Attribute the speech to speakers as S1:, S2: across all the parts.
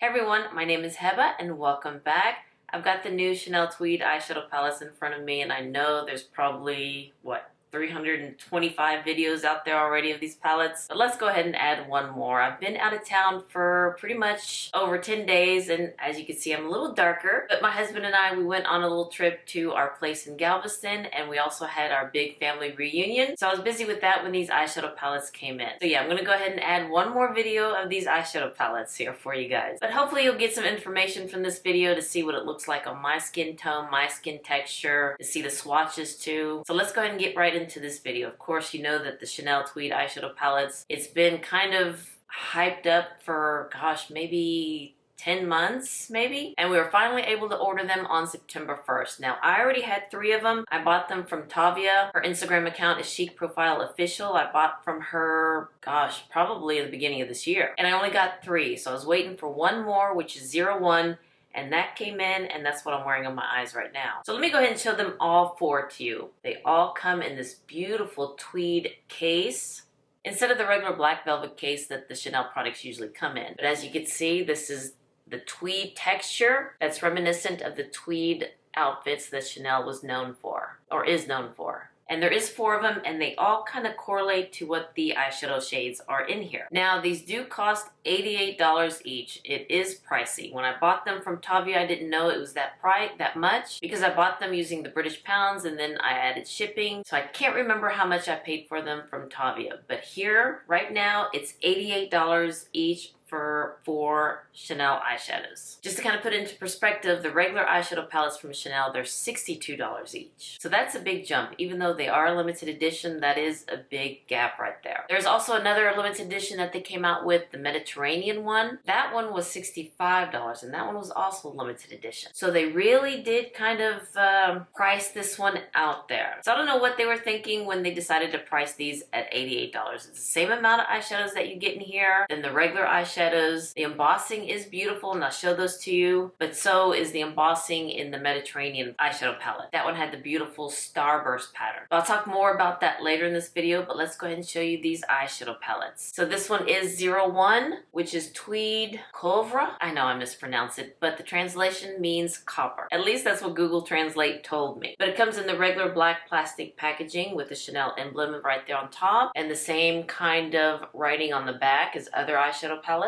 S1: Everyone, my name is Heba and welcome back. I've got the new Chanel Tweed eyeshadow palettes in front of me and I know there's probably, 325 videos out there already of these palettes. But let's go ahead and add one more. I've been out of town for pretty much over 10 days and as you can see I'm a little darker. But my husband and I, we went on a little trip to our place in Galveston and we also had our big family reunion. So I was busy with that when these eyeshadow palettes came in. So yeah, I'm gonna go ahead and add one more video of these eyeshadow palettes here for you guys. But hopefully you'll get some information from this video to see what it looks like on my skin tone, my skin texture, to see the swatches too. So let's go ahead and get right into this video. Of course, you know that the Chanel Tweed eyeshadow palettes, it's been kind of hyped up for, gosh, maybe 10 months maybe, and we were finally able to order them on September 1st. Now I already had 3 of them. I bought them from Tavia. Her Instagram account is Chic Profile Official. I bought from her, gosh, probably in the beginning of this year, and I only got 3, so I was waiting for one more, which is 01, and that came in, and that's what I'm wearing on my eyes right now. So let me go ahead and show them all 4 to you. They all come in this beautiful tweed case instead of the regular black velvet case that the Chanel products usually come in. But as you can see, this is the tweed texture that's reminiscent of the tweed outfits that Chanel was known for, or is known for. And there is 4 of them, and they all kind of correlate to what the eyeshadow shades are in here. Now, these do cost $88 each. It is pricey. When I bought them from Tavia, I didn't know it was that much, because I bought them using the British pounds, and then I added shipping. So I can't remember how much I paid for them from Tavia. But here, right now, it's $88 each for 4 Chanel eyeshadows. Just to kind of put it into perspective, the regular eyeshadow palettes from Chanel, they're $62 each. So that's a big jump. Even though they are a limited edition, that is a big gap right there. There's also another limited edition that they came out with, the Mediterranean one. That one was $65, and that one was also limited edition. So they really did kind of price this one out there. So I don't know what they were thinking when they decided to price these at $88. It's the same amount of eyeshadows that you get in here than the regular eyeshadows. The embossing is beautiful, and I'll show those to you, but so is the embossing in the Mediterranean eyeshadow palette. That one had the beautiful starburst pattern. I'll talk more about that later in this video, but let's go ahead and show you these eyeshadow palettes. So this one is 01, which is Tweed Couvre. I know I mispronounced it, but the translation means copper. At least that's what Google Translate told me. But it comes in the regular black plastic packaging with the Chanel emblem right there on top, and the same kind of writing on the back as other eyeshadow palettes.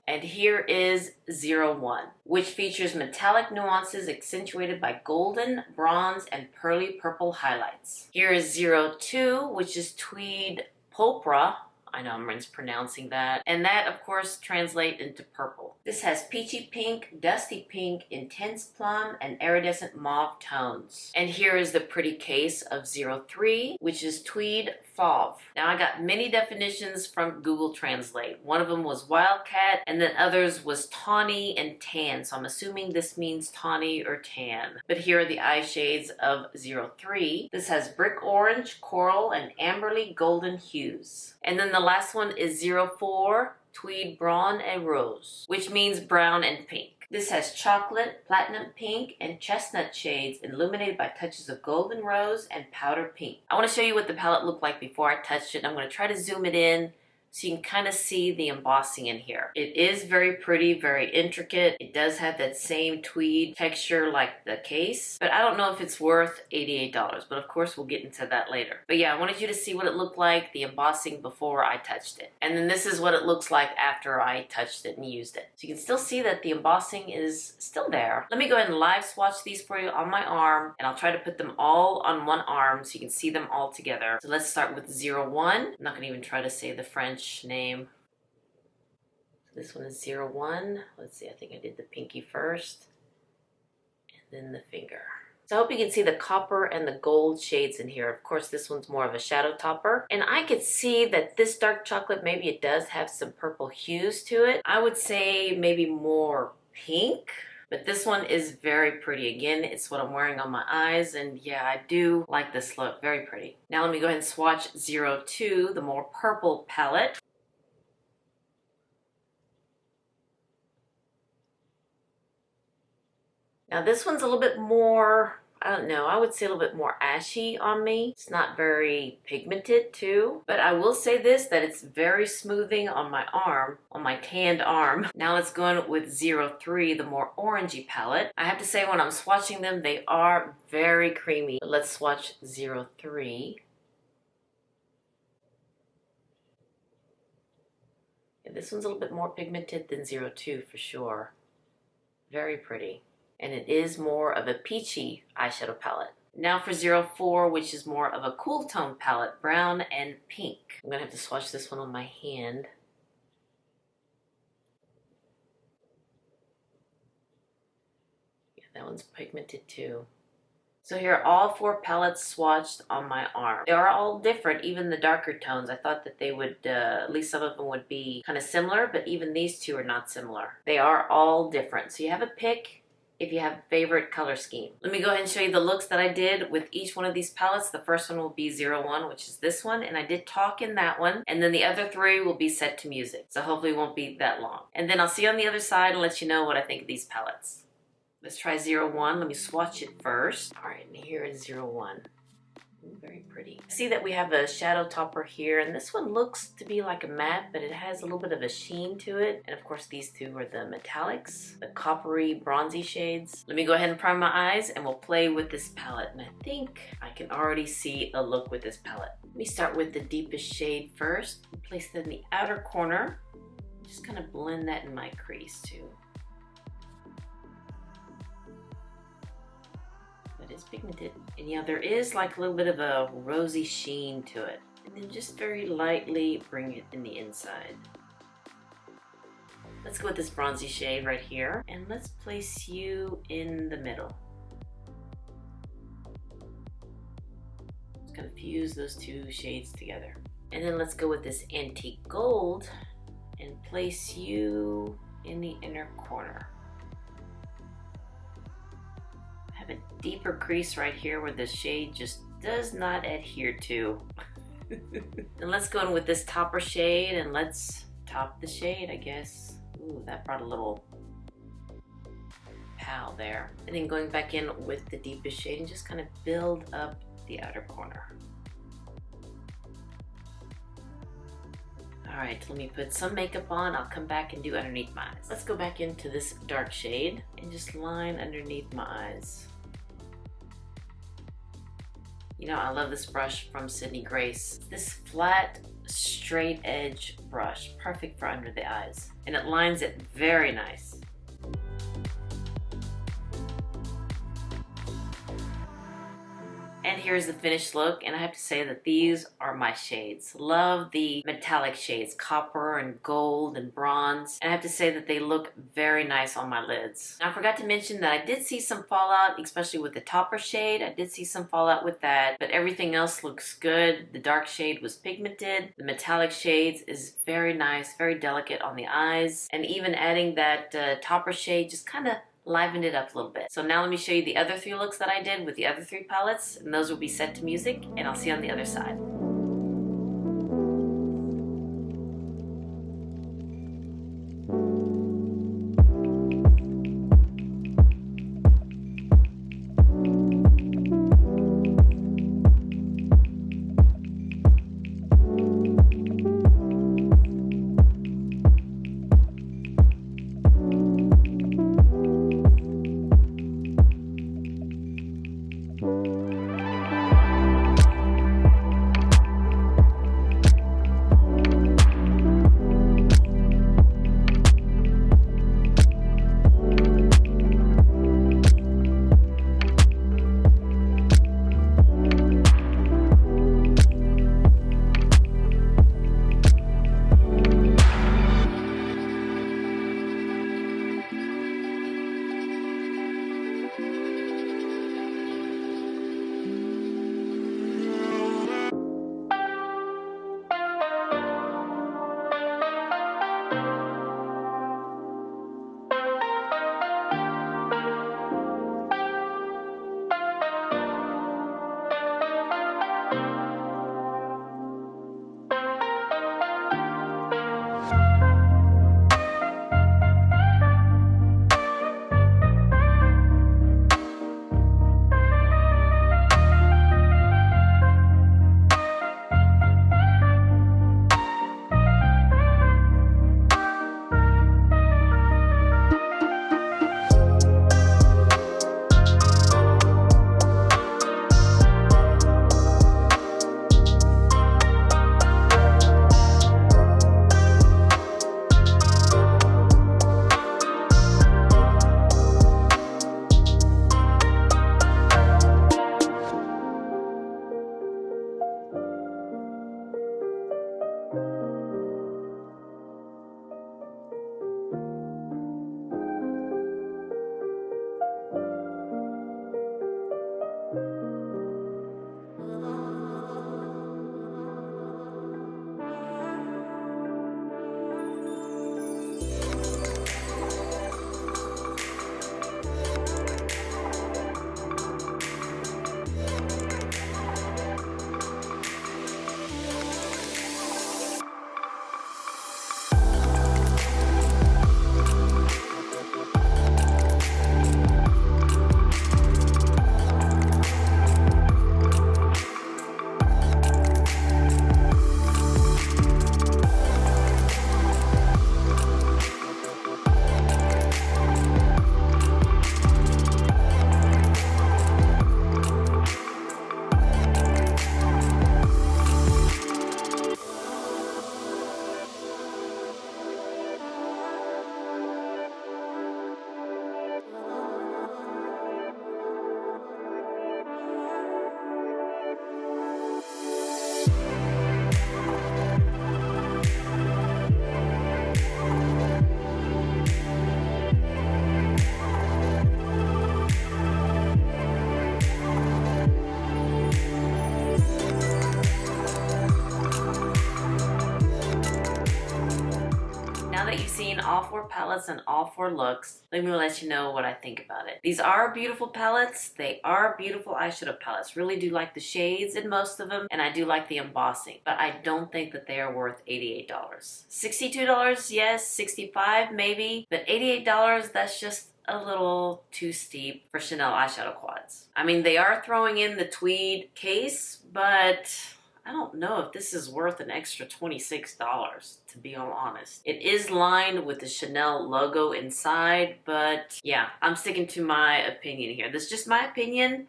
S1: And here is 01, which features metallic nuances accentuated by golden, bronze, and pearly purple highlights. Here is 02, which is Tweed Pulpra. I know I'm mispronouncing that. And that, of course, translates into purple. This has peachy pink, dusty pink, intense plum, and iridescent mauve tones. And here is the pretty case of 03, which is Tweed Fauve. Now, I got many definitions from Google Translate. One of them was wildcat, and then others was tawny and tan. So I'm assuming this means tawny or tan. But here are the eye shades of 03. This has brick orange, coral, and amberly golden hues. And then the last one is 04, Tweed Braun and Rose, which means brown and pink. This has chocolate, platinum pink, and chestnut shades illuminated by touches of golden rose and powder pink. I want to show you what the palette looked like before I touched it. I'm going to try to zoom it in so you can kind of see the embossing in here. It is very pretty, very intricate. It does have that same tweed texture like the case, but I don't know if it's worth $88, but of course we'll get into that later. But yeah, I wanted you to see what it looked like, the embossing before I touched it. And then this is what it looks like after I touched it and used it. So you can still see that the embossing is still there. Let me go ahead and live swatch these for you on my arm, and I'll try to put them all on one arm so you can see them all together. So let's start with 01. I'm not gonna even try to say the French name. This one is 01. Let's see, I think I did the pinky first, and then the finger. So I hope you can see the copper and the gold shades in here. Of course, this one's more of a shadow topper. And I could see that this dark chocolate, maybe it does have some purple hues to it. I would say maybe more pink. But this one is very pretty. Again, it's what I'm wearing on my eyes, and yeah, I do like this look. Very pretty. Now let me go ahead and swatch 02, the more purple palette. Now this one's a little bit more, I don't know, I would say a little bit more ashy on me. It's not very pigmented too, but I will say this, that it's very smoothing on my arm, on my tanned arm. Now let's go in with 03, the more orangey palette. I have to say when I'm swatching them, they are very creamy. But let's swatch 03. Yeah, this one's a little bit more pigmented than 02 for sure. Very pretty. And it is more of a peachy eyeshadow palette. Now for 04, which is more of a cool tone palette, brown and pink. I'm gonna have to swatch this one on my hand. Yeah, that one's pigmented too. So here are all 4 palettes swatched on my arm. They are all different, even the darker tones. I thought that they would, at least some of them would be kind of similar, but even these two are not similar. They are all different. So you have a pick if you have a favorite color scheme. Let me go ahead and show you the looks that I did with each one of these palettes. The first one will be 01, which is this one, and I did talk in that one. And then the other 3 will be set to music. So hopefully it won't be that long. And then I'll see you on the other side and let you know what I think of these palettes. Let's try 01. Let me swatch it first. All right, and here is 01. Ooh, very pretty. See that we have a shadow topper here, and this one looks to be like a matte, but it has a little bit of a sheen to it. And of course, these two are the metallics, the coppery, bronzy shades. Let me go ahead and prime my eyes, and we'll play with this palette. And I think I can already see a look with this palette. Let me start with the deepest shade first. Place that in the outer corner. Just kind of blend that in my crease too. Is pigmented, and yeah, there is like a little bit of a rosy sheen to it, and then just very lightly bring it in the inside. Let's go with this bronzy shade right here, and let's place you in the middle. Just kind of fuse those 2 shades together, and then let's go with this antique gold and place you in the inner corner. Have a deeper crease right here where the shade just does not adhere to. And let's go in with this topper shade and let's top the shade, I guess. Ooh, that brought a little pow there. And then going back in with the deepest shade and just kind of build up the outer corner. All right, let me put some makeup on. I'll come back and do underneath my eyes. Let's go back into this dark shade and just line underneath my eyes. You know, I love this brush from Sydney Grace. This flat, straight edge brush, perfect for under the eyes. And it lines it very nice. And here's the finished look, and I have to say that these are my shades. Love the metallic shades, copper and gold and bronze. And I have to say that they look very nice on my lids. Now, I forgot to mention that I did see some fallout, especially with the topper shade. I did see some fallout with that, but everything else looks good. The dark shade was pigmented. The metallic shades is very nice, very delicate on the eyes. And even adding that topper shade just kind of livened it up a little bit. So now let me show you the other 3 looks that I did with the other 3 palettes, and those will be set to music, and I'll see you on the other side. palettes in all 4 looks. Let me let you know what I think about it. These are beautiful palettes. They are beautiful eyeshadow palettes. Really do like the shades in most of them, and I do like the embossing, but I don't think that they are worth $88. $62, yes. $65, maybe, but $88, that's just a little too steep for Chanel eyeshadow quads. I mean, they are throwing in the tweed case, but I don't know if this is worth an extra $26, to be all honest. It is lined with the Chanel logo inside, but yeah, I'm sticking to my opinion here. This is just my opinion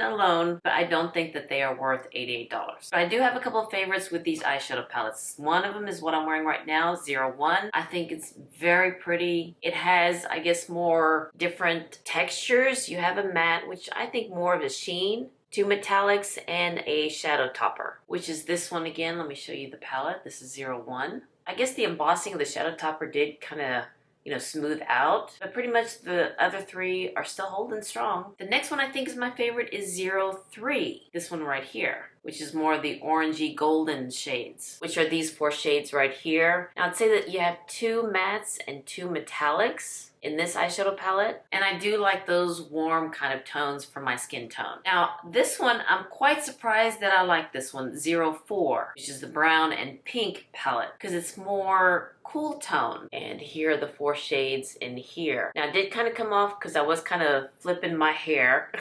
S1: alone, but I don't think that they are worth $88. But I do have a couple of favorites with these eyeshadow palettes. One of them is what I'm wearing right now, 01. I think it's very pretty. It has, I guess, more different textures. You have a matte, which I think more of a sheen, 2 metallics, and a shadow topper, which is this one again. Let me show you the palette. This is 01. I guess the embossing of the shadow topper did kind of, smooth out, but pretty much the other 3 are still holding strong. The next one I think is my favorite is 03. This one right here, which is more of the orangey golden shades, which are these 4 shades right here. Now I'd say that you have 2 mattes and 2 metallics in this eyeshadow palette, and I do like those warm kind of tones for my skin tone. Now this one, I'm quite surprised that I like this one, 04, which is the brown and pink palette, because it's more cool tone. And here are the 4 shades in here. Now it did kind of come off because I was kind of flipping my hair.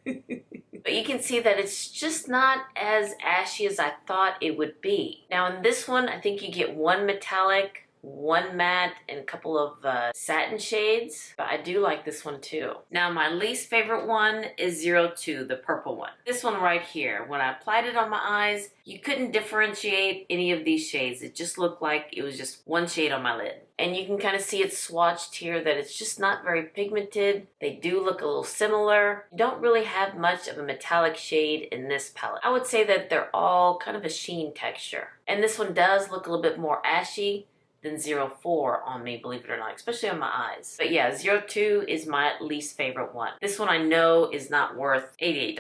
S1: But you can see that it's just not as ashy as I thought it would be. Now in this one, I think you get 1 metallic, 1 matte, and a couple of satin shades, but I do like this one too. Now my least favorite one is 02, the purple one. This one right here, when I applied it on my eyes, you couldn't differentiate any of these shades. It just looked like it was just 1 shade on my lid. And you can kind of see it swatched here that it's just not very pigmented. They do look a little similar. You don't really have much of a metallic shade in this palette. I would say that they're all kind of a sheen texture. And this one does look a little bit more ashy than 04 on me, believe it or not, especially on my eyes. But yeah, 02 is my least favorite one. This one I know is not worth $88.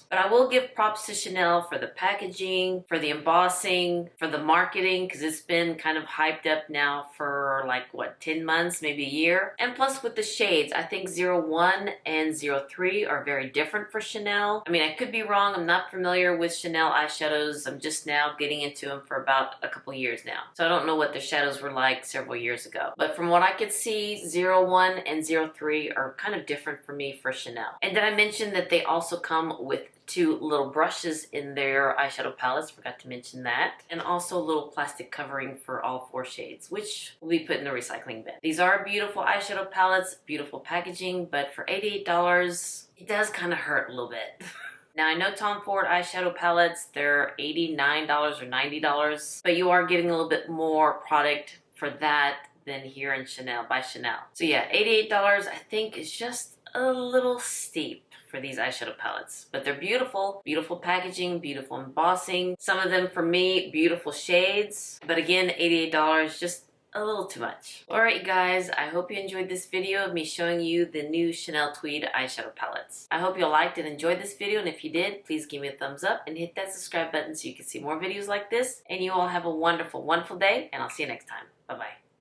S1: But I will give props to Chanel for the packaging, for the embossing, for the marketing, because it's been kind of hyped up now for like, what, 10 months, maybe a year? And plus with the shades, I think 01 and 03 are very different for Chanel. I mean, I could be wrong. I'm not familiar with Chanel eyeshadows. I'm just now getting into them for about a couple years now. So I don't know what their shadows were like several years ago. But from what I could see, 01 and 03 are kind of different for me for Chanel. And did I mention that they also come with 2 little brushes in their eyeshadow palettes? Forgot to mention that. And also a little plastic covering for all 4 shades, which will be put in the recycling bin. These are beautiful eyeshadow palettes, beautiful packaging, but for $88, it does kind of hurt a little bit. Now, I know Tom Ford eyeshadow palettes, they're $89 or $90, but you are getting a little bit more product for that than here in Chanel, by Chanel. So yeah, $88 I think is just a little steep for these eyeshadow palettes. But they're beautiful, beautiful packaging, beautiful embossing. Some of them, for me, beautiful shades. But again, $88, just a little too much. Alright guys, I hope you enjoyed this video of me showing you the new Chanel Tweed eyeshadow palettes. I hope you liked and enjoyed this video, and if you did, please give me a thumbs up and hit that subscribe button so you can see more videos like this. And you all have a wonderful, wonderful day, and I'll see you next time. Bye-bye.